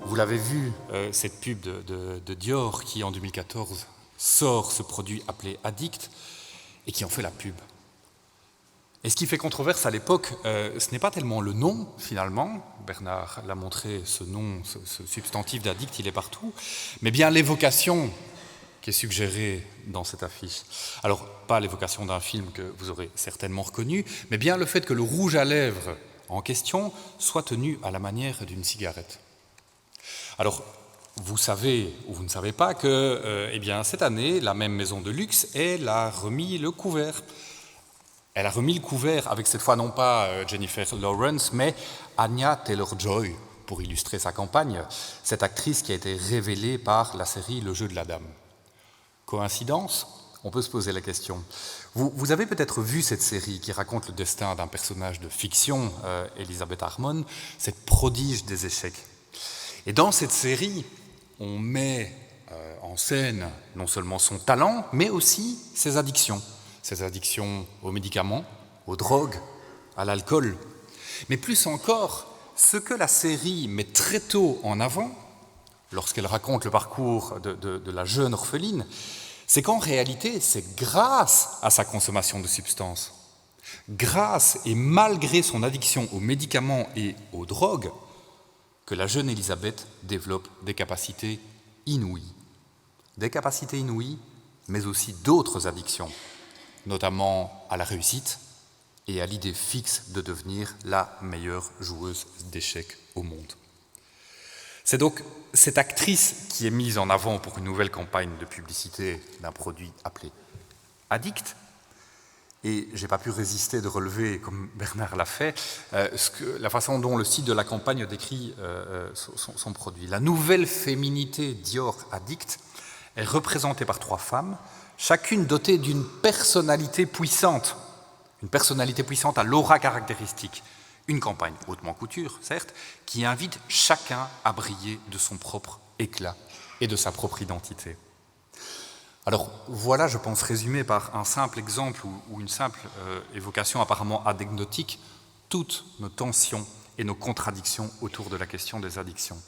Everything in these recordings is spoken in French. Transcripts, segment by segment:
vous l'avez vu, cette pub de Dior qui, en 2014, sort ce produit appelé Addict et qui en fait la pub. Et ce qui fait controverse à l'époque, ce n'est pas tellement le nom, finalement, Bernard l'a montré, ce nom, ce substantif d'addict, il est partout, mais bien l'évocation qui est suggérée dans cette affiche. Alors, pas l'évocation d'un film que vous aurez certainement reconnu, mais bien le fait que le rouge à lèvres en question soit tenu à la manière d'une cigarette. Alors, vous savez ou vous ne savez pas que, cette année, la même maison de luxe, elle a remis le couvert. Elle a remis le couvert avec cette fois non pas Jennifer Lawrence, mais Anya Taylor-Joy, pour illustrer sa campagne, cette actrice qui a été révélée par la série Le Jeu de la Dame. Coïncidence ? On peut se poser la question. Vous avez peut-être vu cette série qui raconte le destin d'un personnage de fiction, Elizabeth Harmon, cette prodige des échecs. Et dans cette série, on met en scène non seulement son talent, mais aussi ses addictions aux médicaments, aux drogues, à l'alcool. Mais plus encore, ce que la série met très tôt en avant, lorsqu'elle raconte le parcours de la jeune orpheline, c'est qu'en réalité, c'est grâce à sa consommation de substances, grâce et malgré son addiction aux médicaments et aux drogues, que la jeune Elisabeth développe des capacités inouïes. Des capacités inouïes, mais aussi d'autres addictions, notamment à la réussite et à l'idée fixe de devenir la meilleure joueuse d'échecs au monde. C'est donc cette actrice qui est mise en avant pour une nouvelle campagne de publicité d'un produit appelé Addict. Et je n'ai pas pu résister de relever, comme Bernard l'a fait, la façon dont le site de la campagne décrit son produit. La nouvelle féminité Dior Addict est représentée par 3 femmes, chacune dotée d'une personnalité puissante à l'aura caractéristique. Une campagne hautement couture, certes, qui invite chacun à briller de son propre éclat et de sa propre identité. Alors voilà, je pense, résumé par un simple exemple ou une simple évocation apparemment anecdotique, toutes nos tensions et nos contradictions autour de la question des addictions.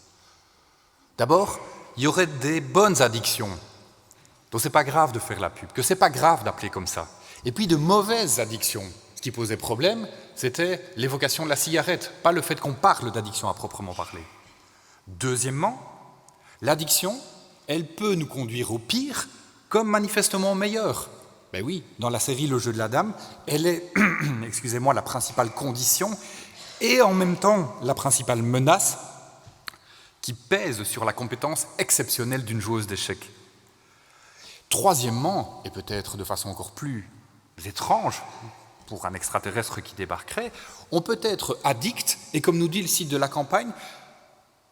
D'abord, il y aurait des bonnes addictions, dont ce n'est pas grave de faire la pub, que ce n'est pas grave d'appeler comme ça. Et puis de mauvaises addictions. Ce qui posait problème, c'était l'évocation de la cigarette, pas le fait qu'on parle d'addiction à proprement parler. Deuxièmement, l'addiction, elle peut nous conduire au pire, comme manifestement meilleur. Ben oui, dans la série Le Jeu de la Dame, elle est, la principale condition et en même temps la principale menace qui pèse sur la compétence exceptionnelle d'une joueuse d'échecs. Troisièmement, et peut-être de façon encore plus étrange pour un extraterrestre qui débarquerait, on peut être addict et, comme nous dit le site de la campagne,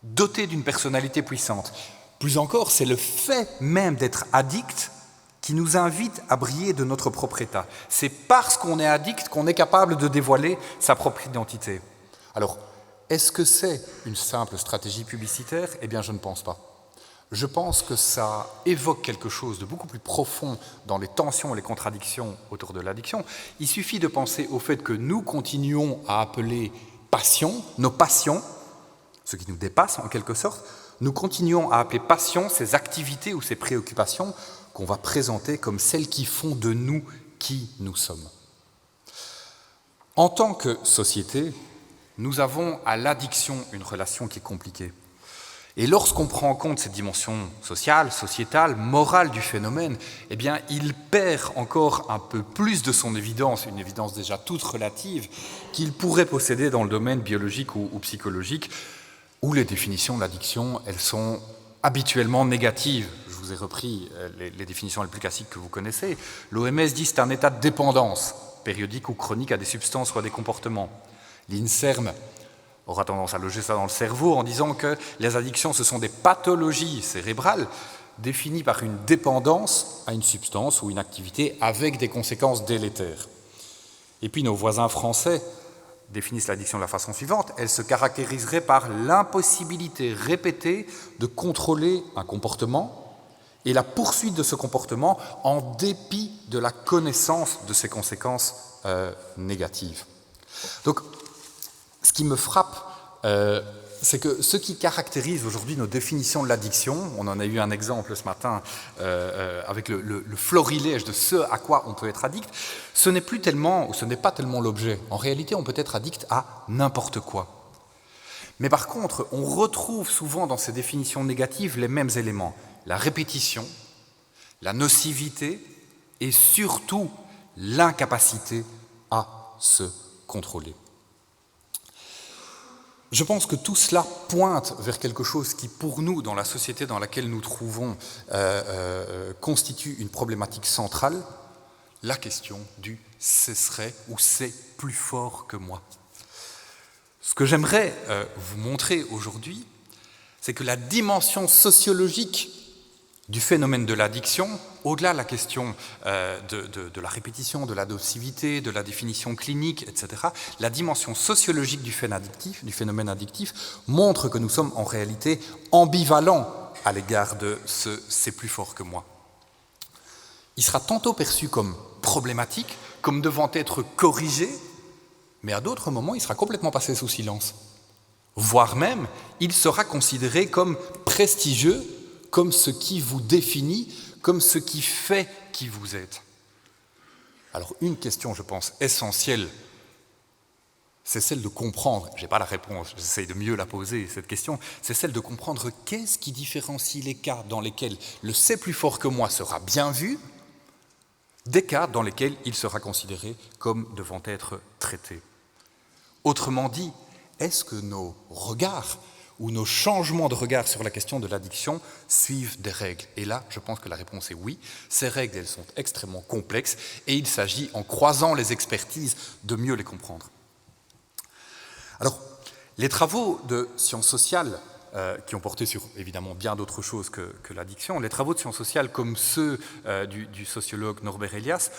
doté d'une personnalité puissante. Plus encore, c'est le fait même d'être addict qui nous invite à briller de notre propre état. C'est parce qu'on est addict qu'on est capable de dévoiler sa propre identité. Alors, est-ce que c'est une simple stratégie publicitaire ? Eh bien, je ne pense pas. Je pense que ça évoque quelque chose de beaucoup plus profond dans les tensions et les contradictions autour de l'addiction. Il suffit de penser au fait que nous continuons à appeler passion, nos passions, ce qui nous dépasse en quelque sorte, nous continuons à appeler passion ces activités ou ces préoccupations qu'on va présenter comme celles qui font de nous qui nous sommes. En tant que société, nous avons à l'addiction une relation qui est compliquée. Et lorsqu'on prend en compte cette dimension sociale, sociétale, morale du phénomène, eh bien, il perd encore un peu plus de son évidence, une évidence déjà toute relative, qu'il pourrait posséder dans le domaine biologique ou psychologique, où les définitions de l'addiction, elles sont habituellement négatives. Je vous ai repris les définitions les plus classiques que vous connaissez. L'OMS dit que c'est un état de dépendance, périodique ou chronique, à des substances ou à des comportements. L'INSERM aura tendance à loger ça dans le cerveau en disant que les addictions, ce sont des pathologies cérébrales définies par une dépendance à une substance ou une activité avec des conséquences délétères. Et puis nos voisins français définissent l'addiction de la façon suivante. Elle se caractériserait par l'impossibilité répétée de contrôler un comportement et la poursuite de ce comportement en dépit de la connaissance de ses conséquences négatives. Donc, ce qui me frappe c'est que ce qui caractérise aujourd'hui nos définitions de l'addiction, on en a eu un exemple ce matin avec le florilège de ce à quoi on peut être addict, ce n'est pas tellement l'objet. En réalité, on peut être addict à n'importe quoi. Mais par contre, on retrouve souvent dans ces définitions négatives les mêmes éléments. La répétition, la nocivité et surtout l'incapacité à se contrôler. Je pense que tout cela pointe vers quelque chose qui, pour nous, dans la société dans laquelle nous trouvons, constitue une problématique centrale, la question du « ce serait » ou « c'est plus fort que moi ». Ce que j'aimerais vous montrer aujourd'hui, c'est que la dimension sociologique du phénomène de l'addiction, au-delà de la question de la répétition, de la nocivité, de la définition clinique, etc., la dimension sociologique du phénomène addictif montre que nous sommes en réalité ambivalents à l'égard de ce « c'est plus fort que moi ». Il sera tantôt perçu comme problématique, comme devant être corrigé, mais à d'autres moments, il sera complètement passé sous silence. Voire même, il sera considéré comme prestigieux, comme ce qui vous définit, comme ce qui fait qui vous êtes. Alors une question, je pense, essentielle, c'est celle de comprendre, je n'ai pas la réponse, j'essaye de mieux la poser, cette question, c'est celle de comprendre qu'est-ce qui différencie les cas dans lesquels le « c'est plus fort que moi » sera bien vu, des cas dans lesquels il sera considéré comme devant être traité. Autrement dit, est-ce que nos regards ou nos changements de regard sur la question de l'addiction suivent des règles? Et là, je pense que la réponse est oui. Ces règles, elles sont extrêmement complexes et il s'agit, en croisant les expertises, de mieux les comprendre. Alors, les travaux de sciences sociales, qui ont porté sur, évidemment, bien d'autres choses que l'addiction, les travaux de sciences sociales comme ceux du sociologue Norbert Elias,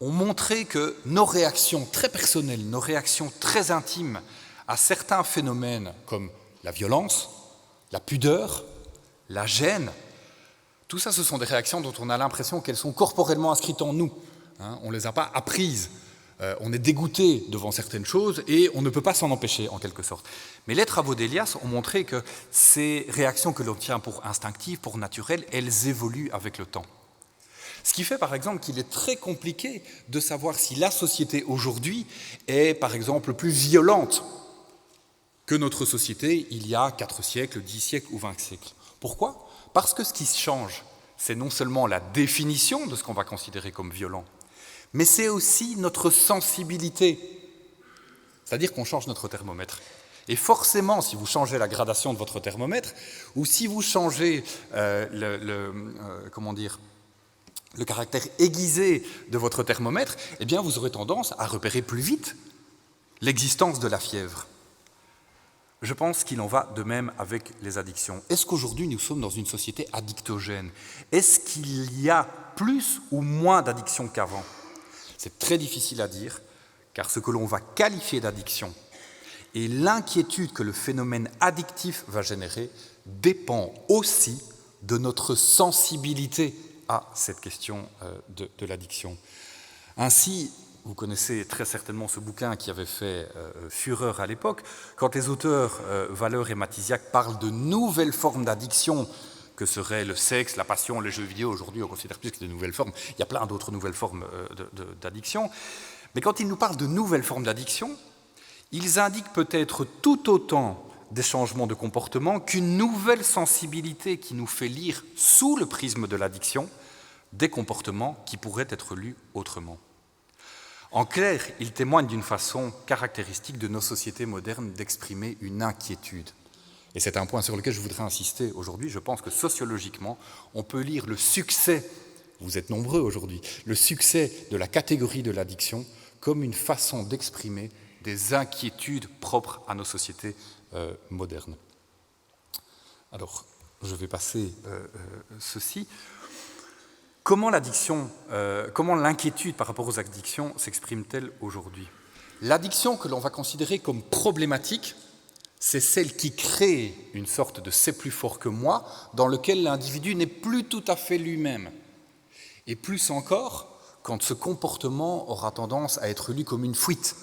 ont montré que nos réactions très personnelles, nos réactions très intimes à certains phénomènes comme la violence, la pudeur, la gêne, tout ça, ce sont des réactions dont on a l'impression qu'elles sont corporellement inscrites en nous. On ne les a pas apprises. On est dégoûté devant certaines choses et on ne peut pas s'en empêcher, en quelque sorte. Mais les travaux d'Elias ont montré que ces réactions que l'on tient pour instinctives, pour naturelles, elles évoluent avec le temps. Ce qui fait, par exemple, qu'il est très compliqué de savoir si la société aujourd'hui est, par exemple, plus violente que notre société il y a 4 siècles, 10 siècles ou 20 siècles. Pourquoi? Parce que ce qui change, c'est non seulement la définition de ce qu'on va considérer comme violent, mais c'est aussi notre sensibilité. C'est-à-dire qu'on change notre thermomètre. Et forcément, si vous changez la gradation de votre thermomètre, ou si vous changez le caractère aiguisé de votre thermomètre, eh bien vous aurez tendance à repérer plus vite l'existence de la fièvre. Je pense qu'il en va de même avec les addictions. Est-ce qu'aujourd'hui nous sommes dans une société addictogène? Est-ce qu'il y a plus ou moins d'addictions qu'avant? C'est très difficile à dire, car ce que l'on va qualifier d'addiction et l'inquiétude que le phénomène addictif va générer dépend aussi de notre sensibilité à cette question de l'addiction. Ainsi, vous connaissez très certainement ce bouquin qui avait fait fureur à l'époque, quand les auteurs Valeur et Matisiak parlent de nouvelles formes d'addiction, que seraient le sexe, la passion, les jeux vidéo. Aujourd'hui, on considère plus que des nouvelles formes. Il y a plein d'autres nouvelles formes d'addiction. Mais quand ils nous parlent de nouvelles formes d'addiction, ils indiquent peut-être tout autant des changements de comportement qu'une nouvelle sensibilité qui nous fait lire, sous le prisme de l'addiction, des comportements qui pourraient être lus autrement. En clair, ils témoignent d'une façon caractéristique de nos sociétés modernes d'exprimer une inquiétude. Et c'est un point sur lequel je voudrais insister aujourd'hui. Je pense que sociologiquement, on peut lire le succès, vous êtes nombreux aujourd'hui, le succès de la catégorie de l'addiction comme une façon d'exprimer des inquiétudes propres à nos sociétés modernes. Alors, je vais passer ceci. Comment l'inquiétude par rapport aux addictions s'exprime-t-elle aujourd'hui? L'addiction que l'on va considérer comme problématique, c'est celle qui crée une sorte de « c'est plus fort que moi » dans lequel l'individu n'est plus tout à fait lui-même. Et plus encore, quand ce comportement aura tendance à être lu comme une fuite,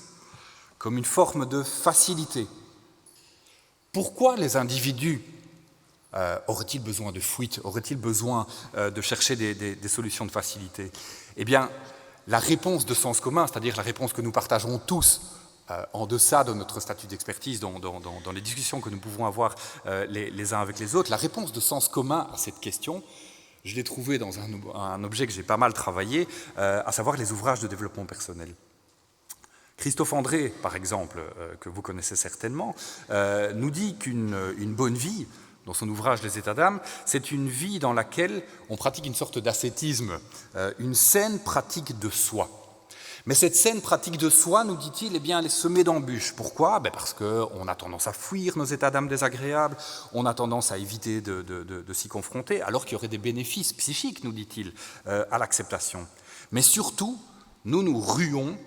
comme une forme de facilité. Pourquoi les individus auraient-ils besoin de fuite, auraient-ils besoin de chercher des solutions de facilité? Eh bien, la réponse de sens commun, c'est-à-dire la réponse que nous partageons tous en deçà de notre statut d'expertise, dans les discussions que nous pouvons avoir les uns avec les autres, la réponse de sens commun à cette question, je l'ai trouvée dans un objet que j'ai pas mal travaillé, à savoir les ouvrages de développement personnel. Christophe André, par exemple, que vous connaissez certainement, nous dit qu'une bonne vie, dans son ouvrage Les états d'âme, c'est une vie dans laquelle on pratique une sorte d'ascétisme, une saine pratique de soi. Mais cette saine pratique de soi, nous dit-il, eh bien, elle est semée d'embûches. Pourquoi? Parce qu'on a tendance à fuir nos états d'âme désagréables, on a tendance à éviter de s'y confronter, alors qu'il y aurait des bénéfices psychiques, nous dit-il, à l'acceptation. Mais surtout, nous nous ruons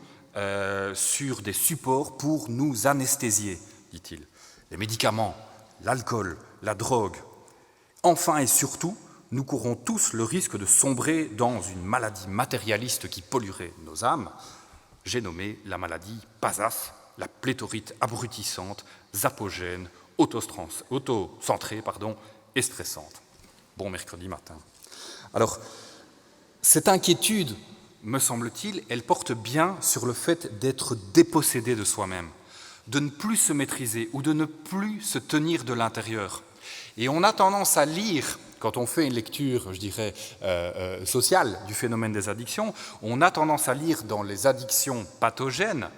sur des supports pour nous anesthésier, dit-il. Les médicaments, l'alcool, la drogue. Enfin et surtout, nous courons tous le risque de sombrer dans une maladie matérialiste qui polluerait nos âmes. J'ai nommé la maladie PASAF, la pléthorite abrutissante, zapogène, auto-centrée et stressante. Bon mercredi matin. Alors, cette inquiétude, me semble-t-il, elle porte bien sur le fait d'être dépossédé de soi-même, de ne plus se maîtriser ou de ne plus se tenir de l'intérieur. Et on a tendance à lire, quand on fait une lecture, je dirais, sociale du phénomène des addictions, on a tendance à lire dans les addictions pathogènes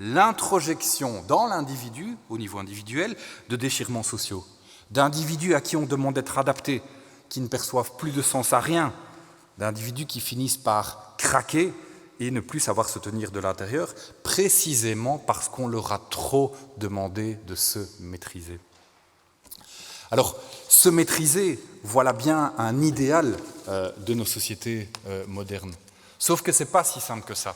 l'introjection dans l'individu, au niveau individuel, de déchirements sociaux, d'individus à qui on demande d'être adaptés, qui ne perçoivent plus de sens à rien, d'individus qui finissent par craquer et ne plus savoir se tenir de l'intérieur, précisément parce qu'on leur a trop demandé de se maîtriser. Alors, se maîtriser, voilà bien un idéal de nos sociétés modernes. Sauf que ce n'est pas si simple que ça.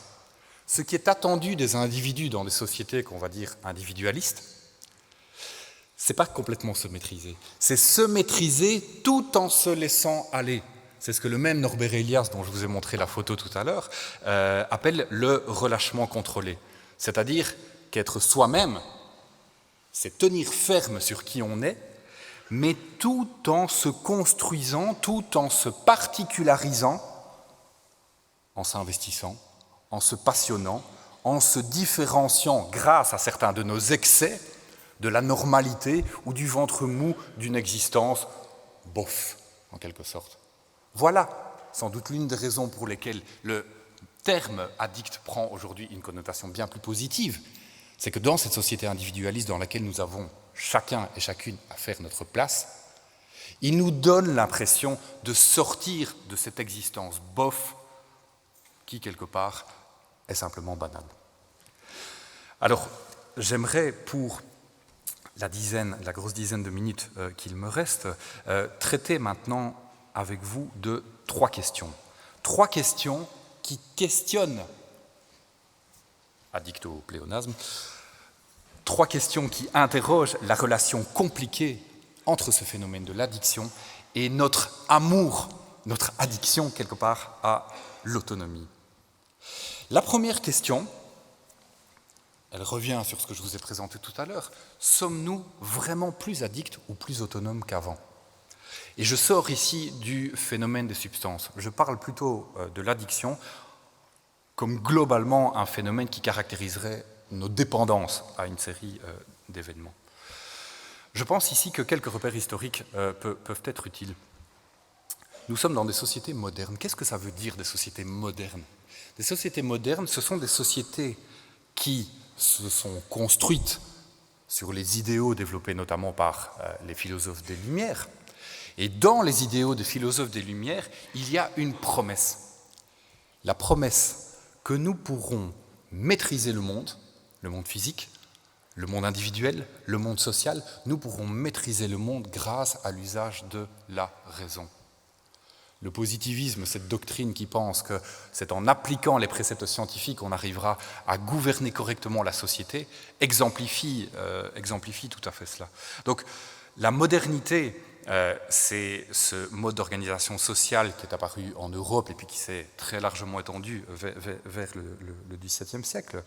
Ce qui est attendu des individus dans des sociétés qu'on va dire individualistes, ce n'est pas complètement se maîtriser. C'est se maîtriser tout en se laissant aller. C'est ce que le même Norbert Elias, dont je vous ai montré la photo tout à l'heure, appelle le relâchement contrôlé. C'est-à-dire qu'être soi-même, c'est tenir ferme sur qui on est, mais tout en se construisant, tout en se particularisant, en s'investissant, en se passionnant, en se différenciant grâce à certains de nos excès, de la normalité ou du ventre mou d'une existence bof, en quelque sorte. Voilà sans doute l'une des raisons pour lesquelles le terme addict prend aujourd'hui une connotation bien plus positive. C'est que dans cette société individualiste dans laquelle nous avons chacun et chacune à faire notre place, il nous donne l'impression de sortir de cette existence bof qui, quelque part, est simplement banale. Alors, j'aimerais, pour la grosse dizaine de minutes qu'il me reste, traiter maintenant avec vous de 3 questions. 3 questions qui questionnent, addict au pléonasme, 3 questions qui interrogent la relation compliquée entre ce phénomène de l'addiction et notre amour, notre addiction quelque part à l'autonomie. La première question, elle revient sur ce que je vous ai présenté tout à l'heure. Sommes-nous vraiment plus addicts ou plus autonomes qu'avant? Et je sors ici du phénomène des substances. Je parle plutôt de l'addiction comme globalement un phénomène qui caractériserait nos dépendances à une série d'événements. Je pense ici que quelques repères historiques peuvent être utiles. Nous sommes dans des sociétés modernes. Qu'est-ce que ça veut dire des sociétés modernes? Des sociétés modernes, ce sont des sociétés qui se sont construites sur les idéaux développés notamment par les philosophes des Lumières. Et dans les idéaux des philosophes des Lumières, il y a une promesse. La promesse que nous pourrons maîtriser le monde physique, le monde individuel, le monde social, nous pourrons maîtriser le monde grâce à l'usage de la raison. Le positivisme, cette doctrine qui pense que c'est en appliquant les préceptes scientifiques qu'on arrivera à gouverner correctement la société, exemplifie tout à fait cela. Donc la modernité, c'est ce mode d'organisation sociale qui est apparu en Europe et puis qui s'est très largement étendu vers le XVIIe siècle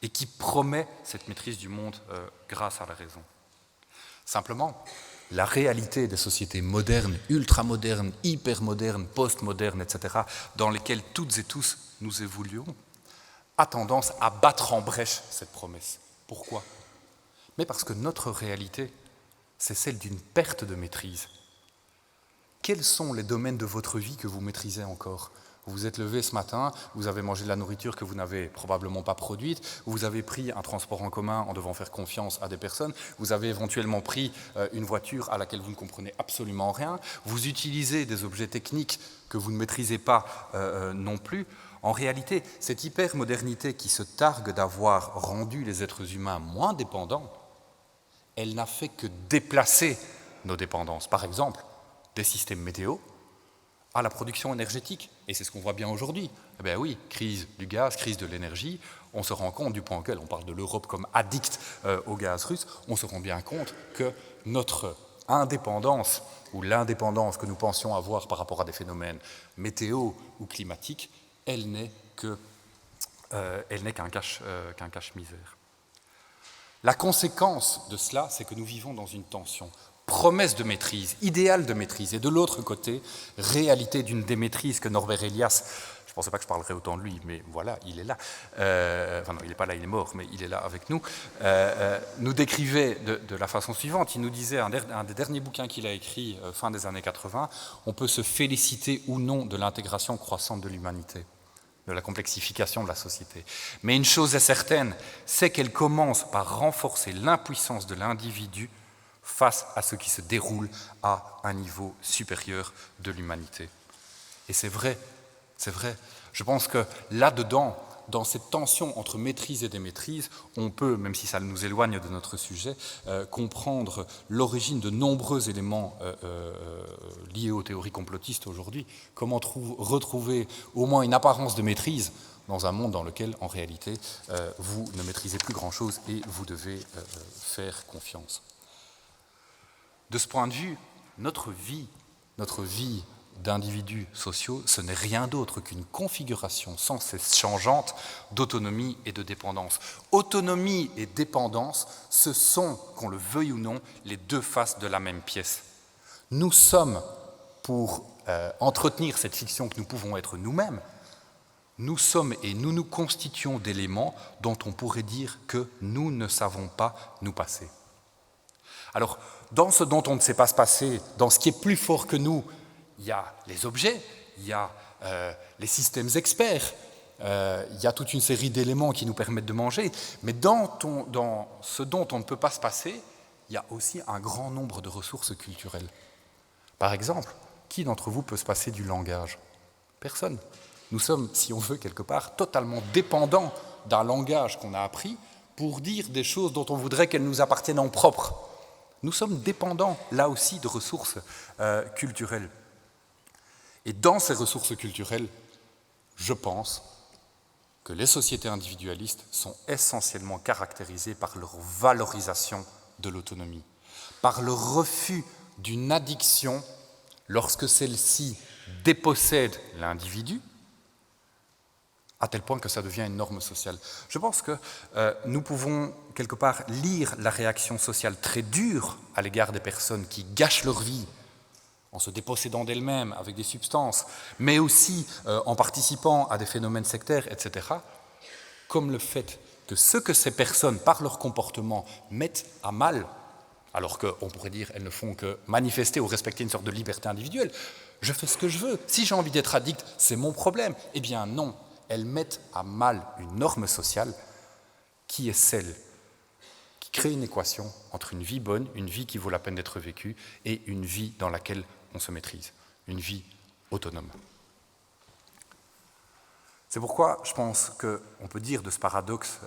et qui promet cette maîtrise du monde grâce à la raison. Simplement, la réalité des sociétés modernes, ultramodernes, hypermodernes, postmodernes, etc., dans lesquelles toutes et tous nous évoluons, a tendance à battre en brèche cette promesse. Pourquoi ? Mais parce que notre réalité, c'est celle d'une perte de maîtrise. Quels sont les domaines de votre vie que vous maîtrisez encore ? Vous vous êtes levé ce matin, vous avez mangé de la nourriture que vous n'avez probablement pas produite, vous avez pris un transport en commun en devant faire confiance à des personnes, vous avez éventuellement pris une voiture à laquelle vous ne comprenez absolument rien, vous utilisez des objets techniques que vous ne maîtrisez pas non plus. En réalité, cette hypermodernité qui se targue d'avoir rendu les êtres humains moins dépendants, elle n'a fait que déplacer nos dépendances. Par exemple, des systèmes météo à la production énergétique. Et c'est ce qu'on voit bien aujourd'hui. Eh bien oui, crise du gaz, crise de l'énergie, on se rend compte du point auquel on parle de l'Europe comme addict au gaz russe, on se rend bien compte que notre indépendance ou l'indépendance que nous pensions avoir par rapport à des phénomènes météo ou climatiques, elle n'est qu'un cache-misère. La conséquence de cela, c'est que nous vivons dans une tension. Promesse de maîtrise, idéal de maîtrise, et de l'autre côté, réalité d'une démaîtrise que Norbert Elias, je ne pensais pas que je parlerais autant de lui, mais voilà, il est là, enfin non, il n'est pas là, il est mort, mais il est là avec nous, nous décrivait de la façon suivante. Il nous disait, un des derniers bouquins qu'il a écrit, fin des années 80, on peut se féliciter ou non de l'intégration croissante de l'humanité, de la complexification de la société. Mais une chose est certaine, c'est qu'elle commence par renforcer l'impuissance de l'individu face à ce qui se déroule à un niveau supérieur de l'humanité. Et c'est vrai, c'est vrai. Je pense que là-dedans, dans cette tension entre maîtrise et démaîtrise, on peut, même si ça nous éloigne de notre sujet, comprendre l'origine de nombreux éléments liés aux théories complotistes aujourd'hui. Comment retrouver au moins une apparence de maîtrise dans un monde dans lequel, en réalité, vous ne maîtrisez plus grand-chose et vous devez faire confiance. De ce point de vue, notre vie d'individus sociaux, ce n'est rien d'autre qu'une configuration sans cesse changeante d'autonomie et de dépendance. Autonomie et dépendance, ce sont, qu'on le veuille ou non, les deux faces de la même pièce. Nous sommes, pour entretenir cette fiction que nous pouvons être nous-mêmes, nous sommes et nous nous constituons d'éléments dont on pourrait dire que nous ne savons pas nous passer. Alors, dans ce dont on ne sait pas se passer, dans ce qui est plus fort que nous, il y a les objets, il y a les systèmes experts, il y a toute une série d'éléments qui nous permettent de manger, mais dans ce dont on ne peut pas se passer, il y a aussi un grand nombre de ressources culturelles. Par exemple, qui d'entre vous peut se passer du langage ? Personne. Nous sommes, si on veut, quelque part, totalement dépendants d'un langage qu'on a appris pour dire des choses dont on voudrait qu'elles nous appartiennent en propre. Nous sommes dépendants, là aussi, de ressources culturelles. Et dans ces ressources culturelles, je pense que les sociétés individualistes sont essentiellement caractérisées par leur valorisation de l'autonomie, par le refus d'une addiction lorsque celle-ci dépossède l'individu, à tel point que ça devient une norme sociale. Je pense que nous pouvons, quelque part, lire la réaction sociale très dure à l'égard des personnes qui gâchent leur vie en se dépossédant d'elles-mêmes avec des substances, mais aussi en participant à des phénomènes sectaires, etc., comme le fait que ce que ces personnes, par leur comportement, mettent à mal, alors qu'on pourrait dire qu'elles ne font que manifester ou respecter une sorte de liberté individuelle, je fais ce que je veux, si j'ai envie d'être addict, c'est mon problème. Eh bien non, elles mettent à mal une norme sociale qui est celle qui crée une équation entre une vie bonne, une vie qui vaut la peine d'être vécue, et une vie dans laquelle on se maîtrise, une vie autonome. C'est pourquoi je pense qu'on peut dire de ce paradoxe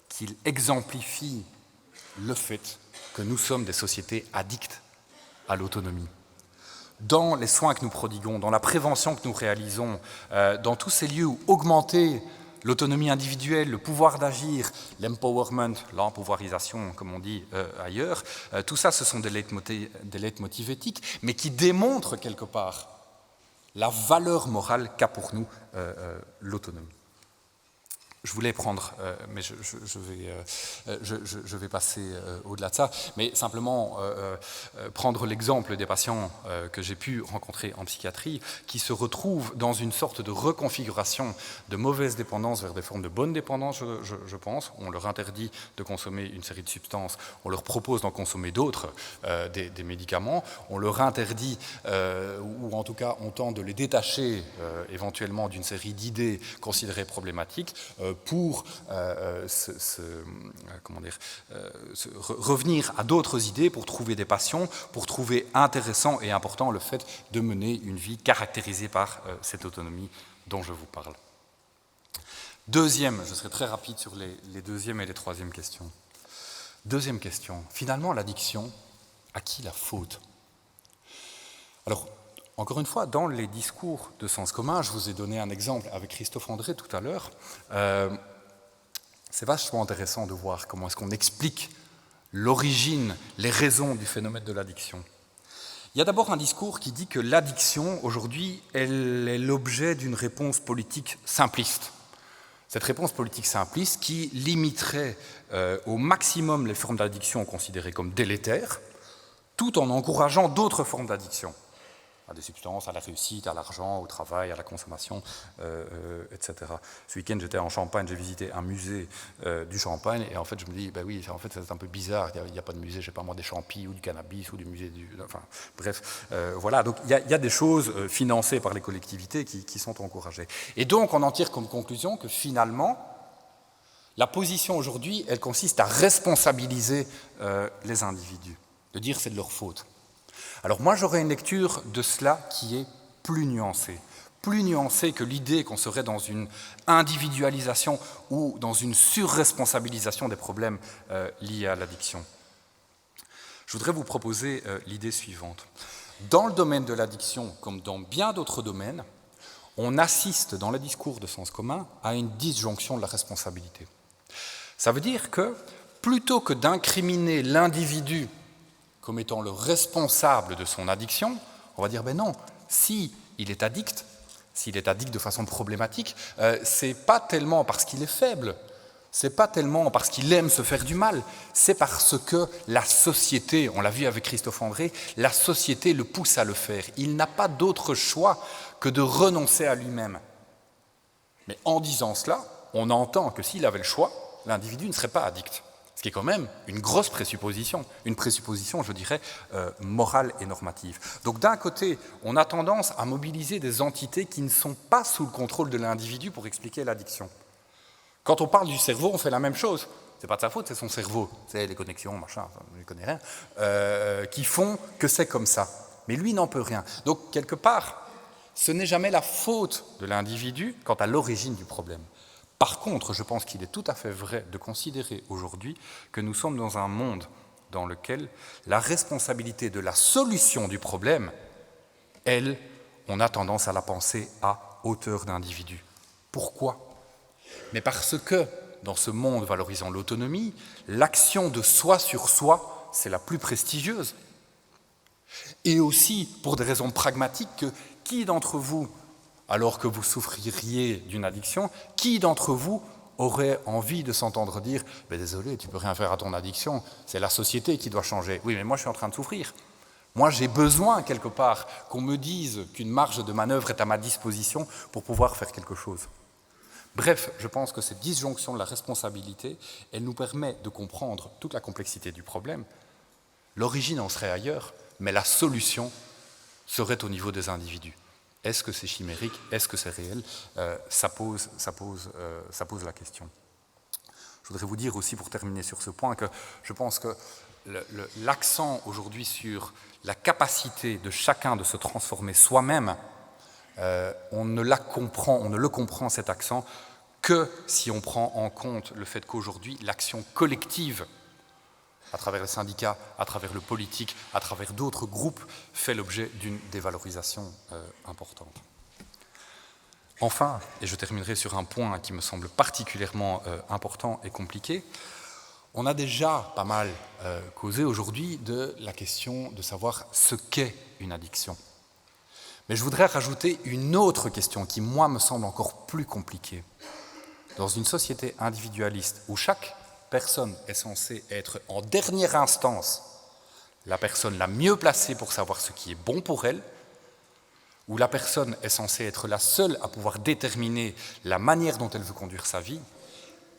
qu'il exemplifie le fait que nous sommes des sociétés addictes à l'autonomie. Dans les soins que nous prodiguons, dans la prévention que nous réalisons, dans tous ces lieux où augmenter l'autonomie individuelle, le pouvoir d'agir, l'empowerment, l'empouvoirisation, comme on dit ailleurs, tout ça, ce sont des leitmotifs éthiques, mais qui démontrent quelque part la valeur morale qu'a pour nous l'autonomie. Je voulais prendre, mais je vais passer au-delà de ça, mais simplement prendre l'exemple des patients que j'ai pu rencontrer en psychiatrie qui se retrouvent dans une sorte de reconfiguration de mauvaise dépendance vers des formes de bonne dépendance, je pense. On leur interdit de consommer une série de substances, on leur propose d'en consommer d'autres, des médicaments, on leur interdit, ou en tout cas on tente de les détacher éventuellement d'une série d'idées considérées problématiques, pour revenir à d'autres idées, pour trouver des passions, pour trouver intéressant et important le fait de mener une vie caractérisée par cette autonomie dont je vous parle. Deuxième, je serai très rapide sur les deuxième et les troisième questions. Deuxième question, finalement l'addiction, à qui la faute? Alors, encore une fois, dans les discours de sens commun, je vous ai donné un exemple avec Christophe André tout à l'heure. C'est vachement intéressant de voir comment est-ce qu'on explique l'origine, les raisons du phénomène de l'addiction. Il y a d'abord un discours qui dit que l'addiction, aujourd'hui, elle est l'objet d'une réponse politique simpliste. Cette réponse politique simpliste qui limiterait au maximum les formes d'addiction considérées comme délétères, tout en encourageant d'autres formes d'addiction, à des substances, à la réussite, à l'argent, au travail, à la consommation, etc. Ce week-end, j'étais en Champagne, j'ai visité un musée du champagne, et en fait, je me dis, ben oui, en fait, c'est un peu bizarre, il n'y a pas de musée, je ne sais pas moi, des champis ou du cannabis ou du musée du... Enfin, bref, voilà, donc il y a des choses financées par les collectivités qui sont encouragées. Et donc, on en tire comme conclusion que finalement, la position aujourd'hui, elle consiste à responsabiliser les individus, de dire c'est de leur faute. Alors moi, j'aurais une lecture de cela qui est plus nuancée que l'idée qu'on serait dans une individualisation ou dans une surresponsabilisation des problèmes liés à l'addiction. Je voudrais vous proposer l'idée suivante. Dans le domaine de l'addiction, comme dans bien d'autres domaines, on assiste dans les discours de sens commun à une disjonction de la responsabilité. Ça veut dire que plutôt que d'incriminer l'individu comme étant le responsable de son addiction, on va dire, ben non, s'il est addict de façon problématique, c'est pas tellement parce qu'il est faible, c'est pas tellement parce qu'il aime se faire du mal, c'est parce que la société, on l'a vu avec Christophe André, la société le pousse à le faire. Il n'a pas d'autre choix que de renoncer à lui-même. Mais en disant cela, on entend que s'il avait le choix, l'individu ne serait pas addict. Ce qui est quand même une grosse présupposition, une présupposition, je dirais, morale et normative. Donc d'un côté, on a tendance à mobiliser des entités qui ne sont pas sous le contrôle de l'individu pour expliquer l'addiction. Quand on parle du cerveau, on fait la même chose. C'est pas de sa faute, c'est son cerveau. C'est les connexions, machin, je ne connais rien, qui font que c'est comme ça. Mais lui n'en peut rien. Donc quelque part, ce n'est jamais la faute de l'individu quant à l'origine du problème. Par contre, je pense qu'il est tout à fait vrai de considérer aujourd'hui que nous sommes dans un monde dans lequel la responsabilité de la solution du problème, elle, on a tendance à la penser à hauteur d'individu. Pourquoi ? Mais parce que, dans ce monde valorisant l'autonomie, l'action de soi sur soi, c'est la plus prestigieuse. Et aussi, pour des raisons pragmatiques, que qui d'entre vous, alors que vous souffririez d'une addiction, qui d'entre vous aurait envie de s'entendre dire « Désolé, tu ne peux rien faire à ton addiction, c'est la société qui doit changer. » Oui, mais moi je suis en train de souffrir. Moi j'ai besoin quelque part qu'on me dise qu'une marge de manœuvre est à ma disposition pour pouvoir faire quelque chose. Bref, je pense que cette disjonction de la responsabilité, elle nous permet de comprendre toute la complexité du problème. L'origine en serait ailleurs, mais la solution serait au niveau des individus. Est-ce que c'est chimérique? Est-ce que c'est réel? Ça pose la question. Je voudrais vous dire aussi, pour terminer sur ce point, que je pense que l'accent aujourd'hui sur la capacité de chacun de se transformer soi-même, on ne le comprend cet accent que si on prend en compte le fait qu'aujourd'hui, l'action collective, à travers les syndicats, à travers le politique, à travers d'autres groupes, fait l'objet d'une dévalorisation importante. Enfin, et je terminerai sur un point qui me semble particulièrement important et compliqué, on a déjà pas mal causé aujourd'hui de la question de savoir ce qu'est une addiction. Mais je voudrais rajouter une autre question qui, moi, me semble encore plus compliquée. dans une société individualiste où chaque personne est censée être en dernière instance la personne la mieux placée pour savoir ce qui est bon pour elle, où la personne est censée être la seule à pouvoir déterminer la manière dont elle veut conduire sa vie,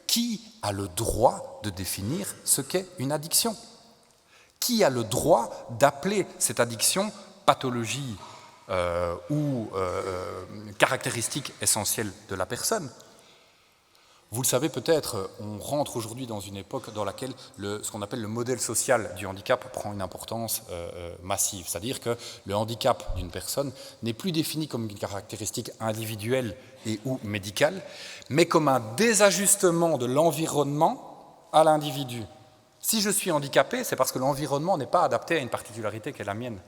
qui a le droit de définir ce qu'est une addiction? Qui a le droit d'appeler cette addiction pathologie ou caractéristique essentielle de la personne? Vous le savez peut-être, on rentre aujourd'hui dans une époque dans laquelle ce qu'on appelle le modèle social du handicap prend une importance massive. C'est-à-dire que le handicap d'une personne n'est plus défini comme une caractéristique individuelle et ou médicale, mais comme un désajustement de l'environnement à l'individu. Si je suis handicapé, c'est parce que l'environnement n'est pas adapté à une particularité qui est la mienne.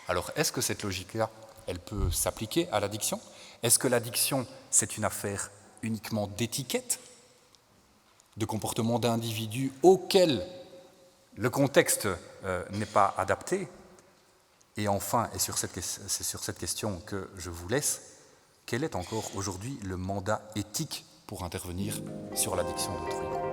Alors, est-ce que cette logique-là, elle peut s'appliquer à l'addiction? Est-ce que l'addiction, c'est une affaire uniquement d'étiquette, de comportement d'individus auquel le contexte n'est pas adapté? Et enfin, et c'est sur cette question que je vous laisse, quel est encore aujourd'hui le mandat éthique pour intervenir sur l'addiction d'autrui?